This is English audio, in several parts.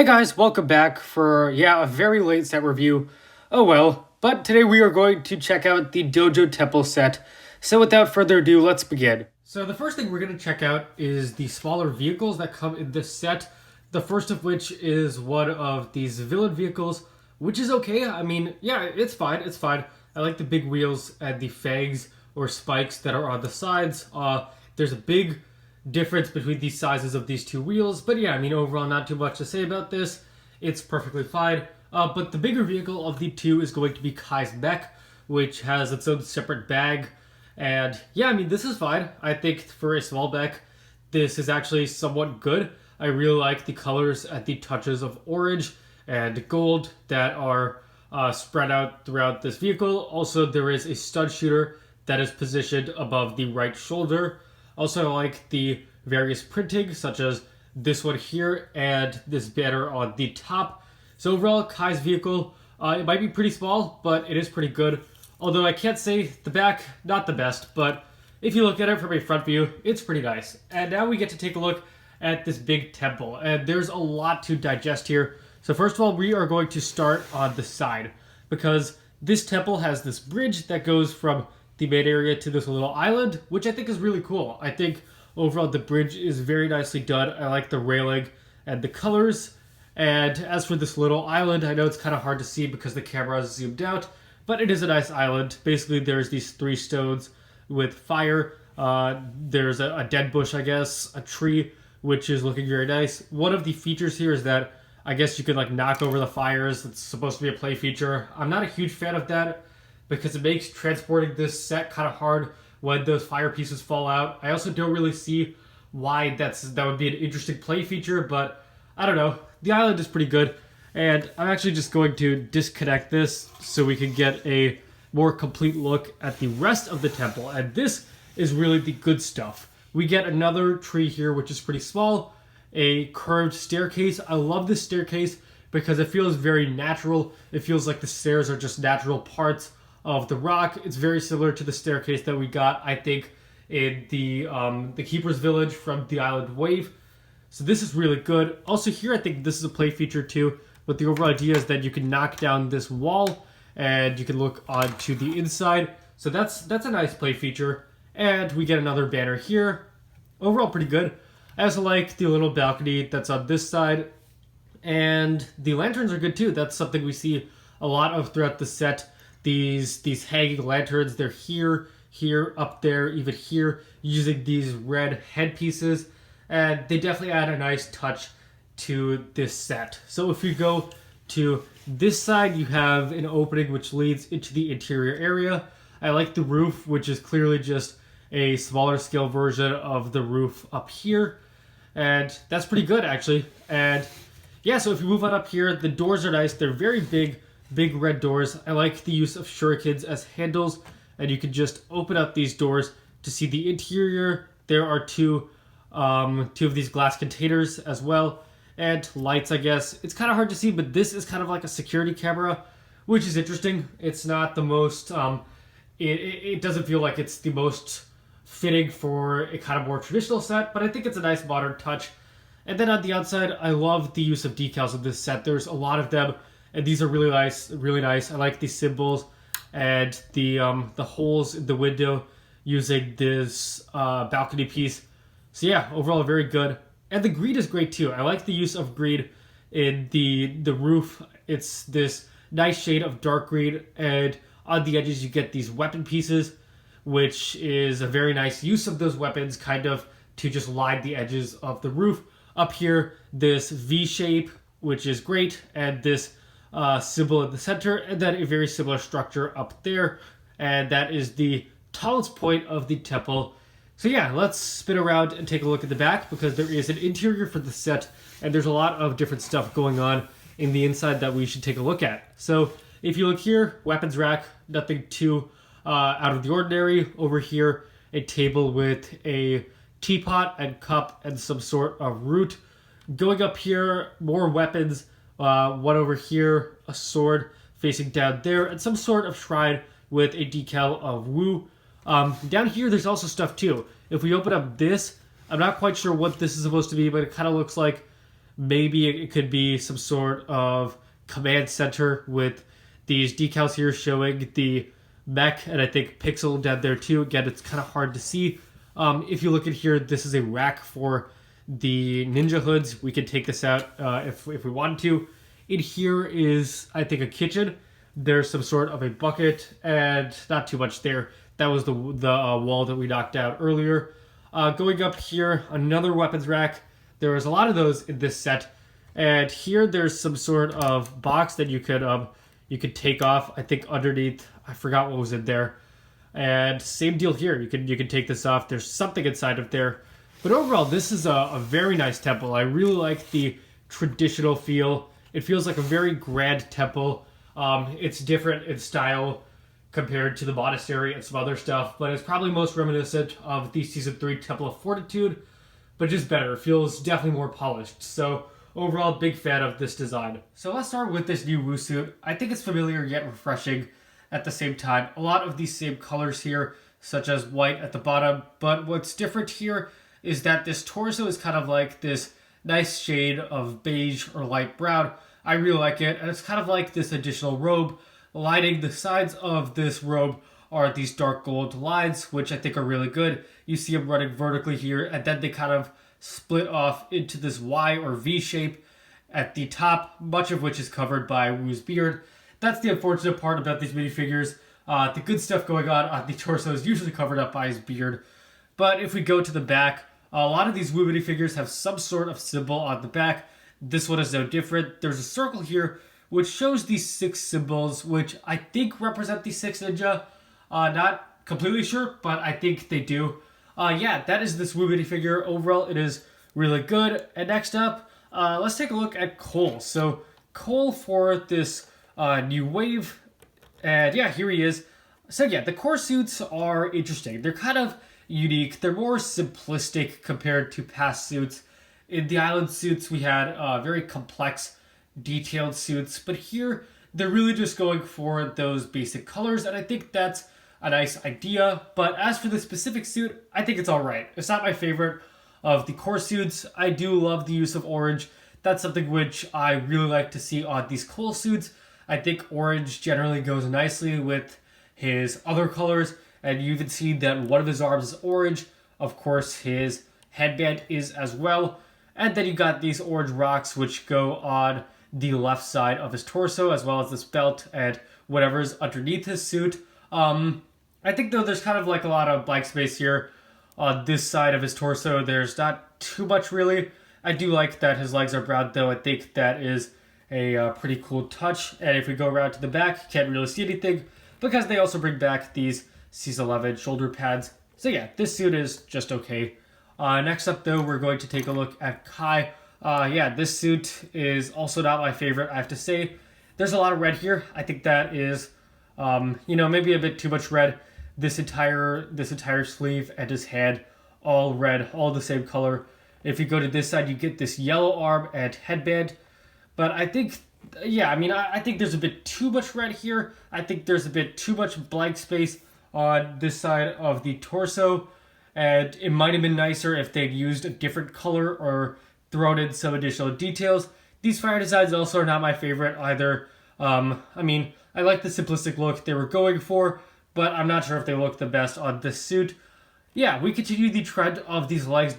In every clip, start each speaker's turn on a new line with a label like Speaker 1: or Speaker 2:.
Speaker 1: Hey guys, welcome back for, a very late set review. Oh well, but today we are going to check out the Dojo Temple set. So without further ado, let's begin. So the first thing we're going to check out is the smaller vehicles that come in this set. The first of which is one of these villain vehicles, which is okay. I mean, yeah, it's fine, it's fine. I like the big wheels and the fangs or spikes that are on the sides. There's a big difference between the sizes of these two wheels, but yeah, I mean, overall, not too much to say about this. It's perfectly fine. But the bigger vehicle of the two is going to be Kai's mech, which has its own separate bag. And yeah, I mean, this is fine. I think for a small mech, this is actually somewhat good. I really like the colors and the touches of orange and gold that are spread out throughout this vehicle. Also, there is a stud shooter that is positioned above the right shoulder. Also, I like the various printing, such as this one here and this banner on the top. So overall, Kai's vehicle, it might be pretty small, but it is pretty good. Although I can't say the back, not the best, but if you look at it from a front view, it's pretty nice. And now we get to take a look at this big temple, and there's a lot to digest here. So first of all, we are going to start on the side, because this temple has this bridge that goes from the main area to this little island, which I think is really cool. I think overall the bridge is very nicely done. I like the railing and the colors. And as for this little island, I know it's kind of hard to see because the camera is zoomed out, but it is a nice island. Basically, there's these three stones with fire. There's a dead bush, I guess, a tree, which is looking very nice. One of the features here is that I guess you could like knock over the fires. It's supposed to be a play feature. I'm not a huge fan of that, because it makes transporting this set kind of hard when those fire pieces fall out. I also don't really see why that would be an interesting play feature, but I don't know. The island is pretty good, and I'm actually just going to disconnect this so we can get a more complete look at the rest of the temple, and this is really the good stuff. We get another tree here, which is pretty small, a curved staircase. I love this staircase because it feels very natural. It feels like the stairs are just natural parts of the rock. It's very similar to the staircase that we got, I think, in the Keeper's Village from the Island Wave. So this is really good. Also here, I think this is a play feature too, but the overall idea is that you can knock down this wall and you can look onto the inside. So that's a nice play feature. And we get another banner here. Overall, pretty good. I also like the little balcony that's on this side. And the lanterns are good too. That's something we see a lot of throughout the set. These hanging lanterns, they're here, up there, even here, using these red headpieces, and they definitely add a nice touch to this set. So if we go to this side, you have an opening which leads into the interior area. I like the roof, which is clearly just a smaller scale version of the roof up here, and that's pretty good actually. And yeah, so if you move on up here, the doors are nice. They're very big red doors. I like the use of shurikens as handles, and you can just open up these doors to see the interior. There are two of these glass containers as well, and lights, I guess. It's kind of hard to see, but this is kind of like a security camera, which is interesting. It's not the most, it doesn't feel like it's the most fitting for a kind of more traditional set, but I think it's a nice modern touch. And then on the outside, I love the use of decals in this set. There's a lot of them, and these are really nice, really nice. I like these symbols and the holes in the window using this balcony piece. So yeah, overall very good. And the green is great too. I like the use of green in the roof. It's this nice shade of dark green, and on the edges you get these weapon pieces, which is a very nice use of those weapons, kind of to just line the edges of the roof. Up here, this V shape, which is great, and this symbol in the center, and then a very similar structure up there, and that is the tallest point of the temple. So yeah, let's spin around and take a look at the back, because there is an interior for the set, and there's a lot of different stuff going on in the inside that we should take a look at. So if you look here, weapons rack, nothing too out of the ordinary. Over here, a table with a teapot and cup and some sort of root. Going up here, more weapons. One over here, a sword facing down there, and some sort of shrine with a decal of Wu. Down here, there's also stuff too. If we open up this, I'm not quite sure what this is supposed to be, but it kind of looks like Maybe it could be some sort of command center with these decals here showing the mech, and I think pixel down there too. Again, it's kind of hard to see. If you look at here, this is a rack for the ninja hoods. We can take this out if we wanted to. In here is, I think, a kitchen. There's some sort of a bucket and not too much there. That was the wall that we knocked out earlier. Going up here, another weapons rack. There was a lot of those in this set. And here there's some sort of box that you could take off. I think underneath, I forgot what was in there. And same deal here. You can take this off. There's something inside of there. But overall, this is a very nice temple. I really like the traditional feel. It feels like a very grand temple. It's different in style compared to the monastery and some other stuff, but it's probably most reminiscent of the Season 3 Temple of Fortitude, but just better. It feels definitely more polished. So overall, big fan of this design. So let's start with this new Wu suit. I think it's familiar yet refreshing at the same time. A lot of these same colors here, such as white at the bottom, but what's different here is that this torso is kind of like this nice shade of beige or light brown. I really like it, and it's kind of like this additional robe. Lining the sides of this robe are these dark gold lines, which I think are really good. You see them running vertically here, and then they kind of split off into this Y or V shape at the top, much of which is covered by Wu's beard. That's the unfortunate part about these minifigures. The good stuff going on the torso is usually covered up by his beard. But if we go to the back, a lot of these Wu minifigures have some sort of symbol on the back. This one is no different. There's a circle here which shows these 6 symbols, which I think represent the 6 ninja. Not completely sure, but I think they do. Yeah, that is this Wu minifigure. Overall, it is really good. And next up, let's take a look at Cole. So Cole for this new wave. And yeah, here he is. So yeah, the core suits are interesting. They're kind of unique. They're more simplistic compared to past suits. In the island suits, we had very complex, detailed suits, but here they're really just going for those basic colors, and I think that's a nice idea. But as for the specific suit, I think it's alright. It's not my favorite of the core suits. I do love the use of orange. That's something which I really like to see on these Cole suits. I think orange generally goes nicely with his other colors, and you even see that one of his arms is orange. Of course, his headband is as well. And then you got these orange rocks which go on the left side of his torso, as well as this belt and whatever's underneath his suit. I think though there's kind of like a lot of blank space here on this side of his torso. There's not too much really. I do like that his legs are brown though. I think that is a pretty cool touch. And if we go around to the back, you can't really see anything because they also bring back these Season 11 shoulder pads. So yeah, this suit is just okay. Next up though, we're going to take a look at Kai. Yeah, this suit is also not my favorite, I have to say. There's a lot of red here. I think that is, maybe a bit too much red. This entire sleeve and his hand, all red, all the same color. If you go to this side, you get this yellow arm and headband. But I think, I think there's a bit too much red here. I think there's a bit too much blank space on this side of the torso. And it might have been nicer if they'd used a different color or thrown in some additional details. These fire designs also are not my favorite either. I like the simplistic look they were going for, but I'm not sure if they look the best on this suit. Yeah, we continue the trend of these legs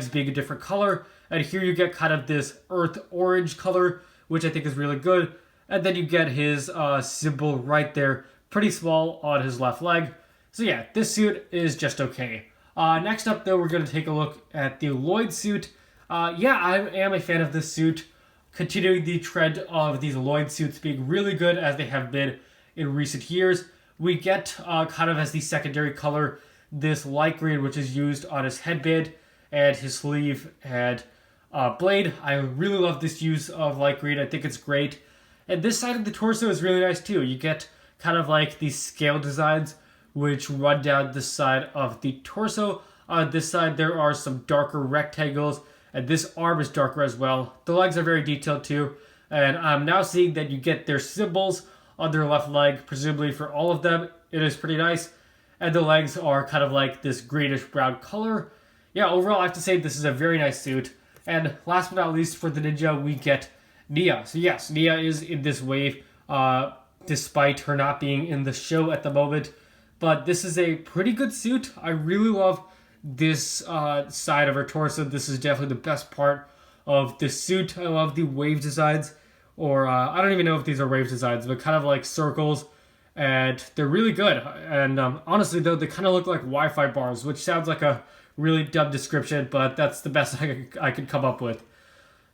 Speaker 1: being a different color, and here you get kind of this earth orange color, which I think is really good. And then you get his symbol right there, pretty small on his left leg. So yeah, this suit is just okay. Next up, though, we're going to take a look at the Lloyd suit. I am a fan of this suit, continuing the trend of these Lloyd suits being really good as they have been in recent years. We get, kind of as the secondary color, this light green, which is used on his headband and his sleeve and blade. I really love this use of light green. I think it's great. And this side of the torso is really nice, too. You get kind of like these scale designs which run down the side of the torso. On this side, there are some darker rectangles, and this arm is darker as well. The legs are very detailed too, and I'm now seeing that you get their symbols on their left leg, presumably for all of them. It is pretty nice, and the legs are kind of like this greenish brown color. Yeah, overall, I have to say this is a very nice suit, And last but not least, for the ninja, we get Nia. So yes, Nia is in this wave, despite her not being in the show at the moment. But this is a pretty good suit. I really love this side of her torso. This is definitely the best part of the suit. I love the wave designs, or I don't even know if these are wave designs, but kind of like circles, and they're really good. And honestly, though, they kind of look like Wi-Fi bars, which sounds like a really dumb description, but that's the best I could come up with.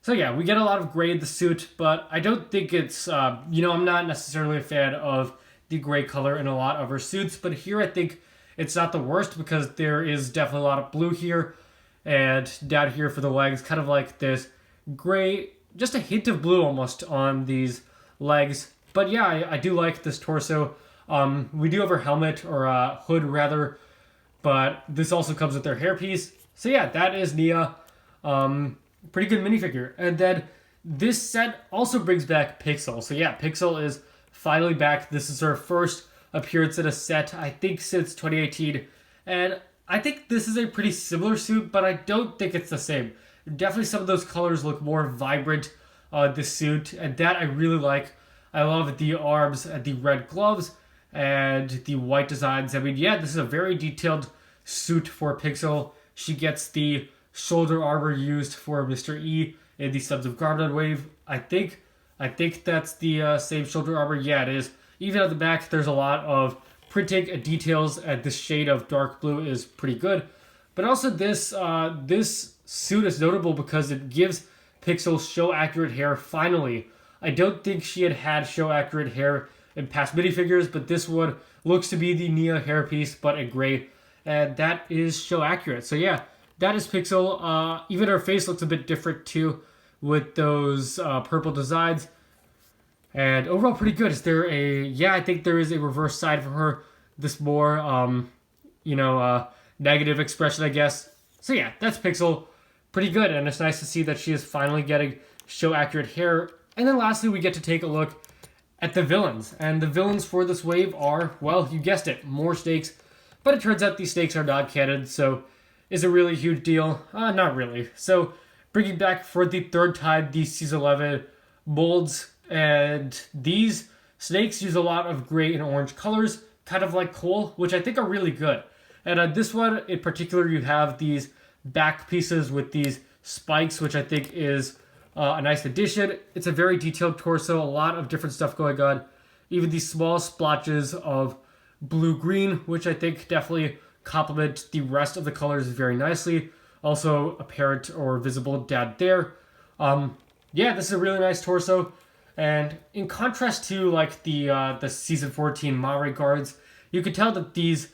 Speaker 1: So yeah, we get a lot of gray in the suit, but I don't think it's, I'm not necessarily a fan of the gray color in a lot of her suits, but here I think it's not the worst because there is definitely a lot of blue here, and down here for the legs, kind of like this gray, just a hint of blue almost on these legs. But yeah, I do like this torso. We do have her helmet, or hood rather, but this also comes with their hairpiece. So yeah, that is Nia. Pretty good minifigure. And then this set also brings back Pixel. So yeah, Pixel is finally back. This is her first appearance in a set, I think, since 2018. And I think this is a pretty similar suit, but I don't think it's the same. Definitely some of those colors look more vibrant on this suit, and that I really like. I love the arms and the red gloves and the white designs. I mean, yeah, this is a very detailed suit for Pixel. She gets the shoulder armor used for Mr. E in the Sons of Garmadon wave. I think that's the same shoulder armor. Yeah, it is. Even at the back, there's a lot of printing and details, and this shade of dark blue is pretty good. But also this suit is notable because it gives Pixel show-accurate hair finally. I don't think she had show-accurate hair in past minifigures, but this one looks to be the Nia hairpiece, but in gray, and that is show-accurate. So yeah, that is Pixel. Even her face looks a bit different too, with those purple designs. And overall, pretty good. Is there I think there is a reverse side for her. This more, negative expression, I guess. So yeah, that's Pixel. Pretty good, and it's nice to see that she is finally getting show-accurate hair. And then lastly, we get to take a look at the villains. And the villains for this wave are, well, you guessed it, more snakes. But it turns out these snakes are not canon, so is it really a huge deal? Not really. So, bringing back for the third time the Season 11 molds. And these snakes use a lot of gray and orange colors, kind of like Cole, which I think are really good. And on this one in particular, you have these back pieces with these spikes, which I think is a nice addition. It's a very detailed torso, a lot of different stuff going on. Even these small splotches of blue-green, which I think definitely complement the rest of the colors very nicely. Also apparent or visible down there. Yeah, this is a really nice torso. And in contrast to like the season 14 Mare guards, you could tell that these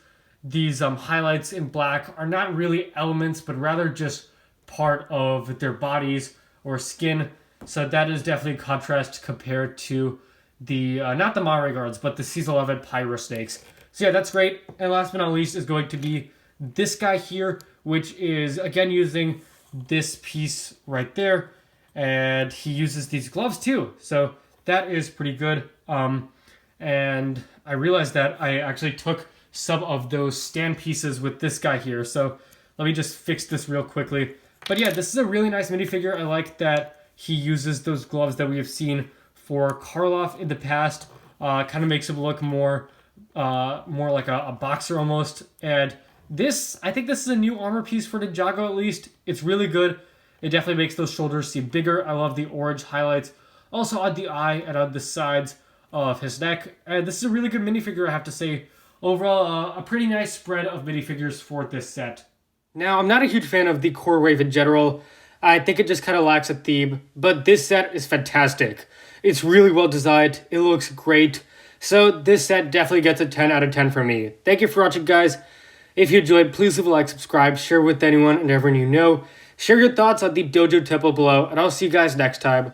Speaker 1: highlights in black are not really elements, but rather just part of their bodies or skin. So that is definitely a contrast compared to the not the Mare guards, but the season 11 Pyro snakes. So yeah, that's great. And last but not least is going to be this guy here, which is again using this piece right there. And he uses these gloves too. So that is pretty good. And I realized that I actually took some of those stand pieces with this guy here. So let me just fix this real quickly. But yeah, this is a really nice minifigure. I like that he uses those gloves that we have seen for Karloff in the past. Kind of makes him look more like a boxer almost. And I think this is a new armor piece for Ninjago at least. It's really good. It definitely makes those shoulders seem bigger. I love the orange highlights. Also on the eye and on the sides of his neck. And this is a really good minifigure, I have to say. Overall, a pretty nice spread of minifigures for this set. Now, I'm not a huge fan of the core wave in general. I think it just kind of lacks a theme. But this set is fantastic. It's really well designed. It looks great. So this set definitely gets a 10 out of 10 from me. Thank you for watching, guys. If you enjoyed, please leave a like, subscribe, share with anyone and everyone you know. Share your thoughts on the Dojo Temple below, and I'll see you guys next time.